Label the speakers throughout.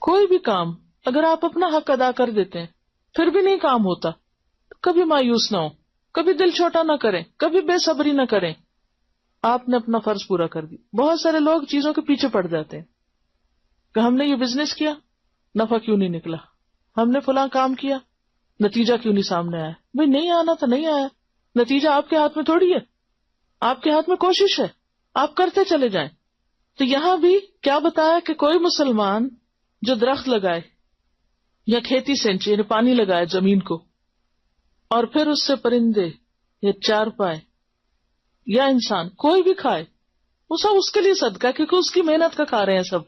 Speaker 1: کوئی بھی کام اگر آپ اپنا حق ادا کر دیتے ہیں پھر بھی نہیں کام ہوتا، کبھی مایوس نہ ہو، کبھی دل چھوٹا نہ کریں، کبھی بے صبری نہ کریں. آپ نے اپنا فرض پورا کر دی. بہت سارے لوگ چیزوں کے پیچھے پڑ جاتے ہیں کہ ہم نے یہ بزنس کیا، نفع کیوں نہیں نکلا، ہم نے فلاں کام کیا، نتیجہ کیوں نہیں سامنے آیا. بھئی نہیں آنا تو نہیں آیا، نتیجہ آپ کے ہاتھ میں تھوڑی ہے، آپ کے ہاتھ میں کوشش ہے، آپ کرتے چلے جائیں. تو یہاں بھی کیا بتایا کہ کوئی مسلمان جو درخت لگائے یا کھیتی سینچے یعنی پانی لگائے زمین کو، اور پھر اس سے پرندے یا چار پائے یا انسان کوئی بھی کھائے، وہ سب اس کے لیے صدقہ، کیونکہ اس کی محنت کا کھا رہے ہیں سب.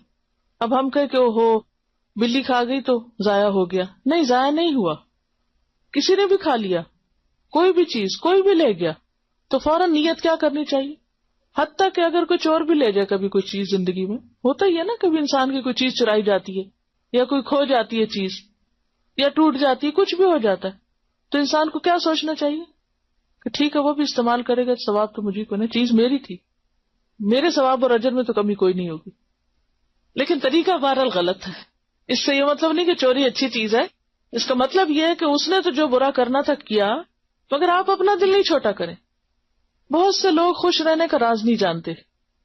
Speaker 1: اب ہم کہیں کہ او ہو بلی کھا گئی تو ضائع ہو گیا، نہیں، ضائع نہیں ہوا، کسی نے بھی کھا لیا، کوئی بھی چیز کوئی بھی لے گیا تو فوراً نیت کیا کرنی چاہیے. حتیٰ کہ اگر کوئی چور بھی لے جائے کبھی کوئی چیز، زندگی میں ہوتا ہی ہے نا، کبھی انسان کی کوئی چیز چرائی جاتی ہے یا کوئی کھو جاتی ہے چیز یا ٹوٹ جاتی ہے، کچھ بھی ہو جاتا ہے، تو انسان کو کیا سوچنا چاہیے کہ ٹھیک ہے وہ بھی استعمال کرے گا، ثواب تو مجھے کو نہیں، چیز میری تھی، میرے ثواب اور اجر میں تو کمی کوئی نہیں ہوگی. لیکن طریقہ بہرحال غلط ہے. اس سے یہ مطلب نہیں کہ چوری اچھی چیز ہے، اس کا مطلب یہ ہے کہ اس نے تو جو برا کرنا تھا کیا، مگر آپ اپنا دل نہیں چھوٹا کریں. بہت سے لوگ خوش رہنے کا راز نہیں جانتے.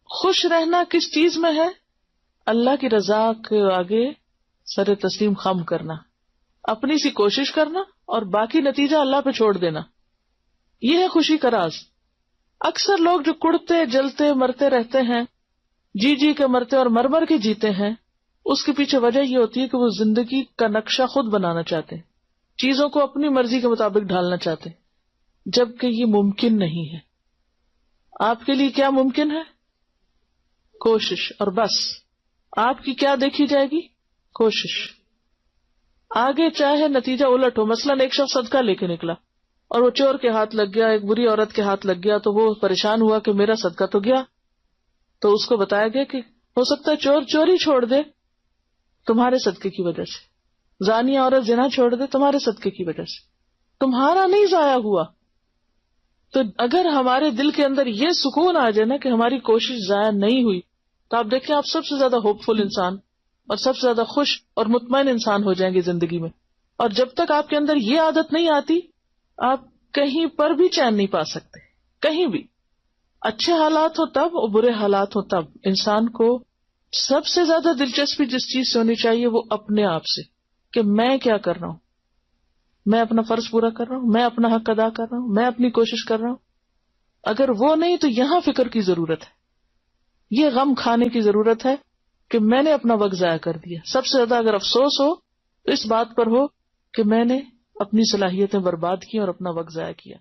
Speaker 1: خوش رہنا کس چیز میں ہے؟ اللہ کی رضا کے آگے سر تسلیم خم کرنا، اپنی سی کوشش کرنا اور باقی نتیجہ اللہ پہ چھوڑ دینا، یہ ہے خوشی کا راز. اکثر لوگ جو کڑتے جلتے مرتے رہتے ہیں، جی جی کے مرتے اور مر مر کے جیتے ہیں، اس کے پیچھے وجہ یہ ہوتی ہے کہ وہ زندگی کا نقشہ خود بنانا چاہتے ہیں، چیزوں کو اپنی مرضی کے مطابق ڈھالنا چاہتے ہیں، جبکہ یہ ممکن نہیں ہے. آپ کے لیے کیا ممکن ہے؟ کوشش، اور بس. آپ کی کیا دیکھی جائے گی؟ کوشش. آگے چاہے نتیجہ الٹ ہو، مثلاً ایک شخص صدقہ لے کے نکلا اور وہ چور کے ہاتھ لگ گیا، ایک بری عورت کے ہاتھ لگ گیا، تو وہ پریشان ہوا کہ میرا صدقہ تو گیا. تو اس کو بتایا گیا کہ ہو سکتا ہے چور چوری چھوڑ دے تمہارے صدقے کی وجہ سے، زانی عورت زنا چھوڑ دے تمہارے صدقے کی وجہ سے، تمہارا نہیں ضائع ہوا. تو اگر ہمارے دل کے اندر یہ سکون آ جائے نا کہ ہماری کوشش ضائع نہیں ہوئی، تو آپ دیکھیں آپ سب سے زیادہ ہوپ فل انسان اور سب سے زیادہ خوش اور مطمئن انسان ہو جائیں گے زندگی میں. اور جب تک آپ کے اندر یہ عادت نہیں آتی، آپ کہیں پر بھی چین نہیں پا سکتے، کہیں بھی. اچھے حالات ہو تب اور برے حالات ہو تب، انسان کو سب سے زیادہ دلچسپی جس چیز سے ہونی چاہیے وہ اپنے آپ سے، کہ میں کیا کر رہا ہوں، میں اپنا فرض پورا کر رہا ہوں، میں اپنا حق ادا کر رہا ہوں، میں اپنی کوشش کر رہا ہوں. اگر وہ نہیں تو یہاں فکر کی ضرورت ہے، یہ غم کھانے کی ضرورت ہے کہ میں نے اپنا وقت ضائع کر دیا. سب سے زیادہ اگر افسوس ہو تو اس بات پر ہو کہ میں نے اپنی صلاحیتیں برباد کی اور اپنا وقت ضائع کیا.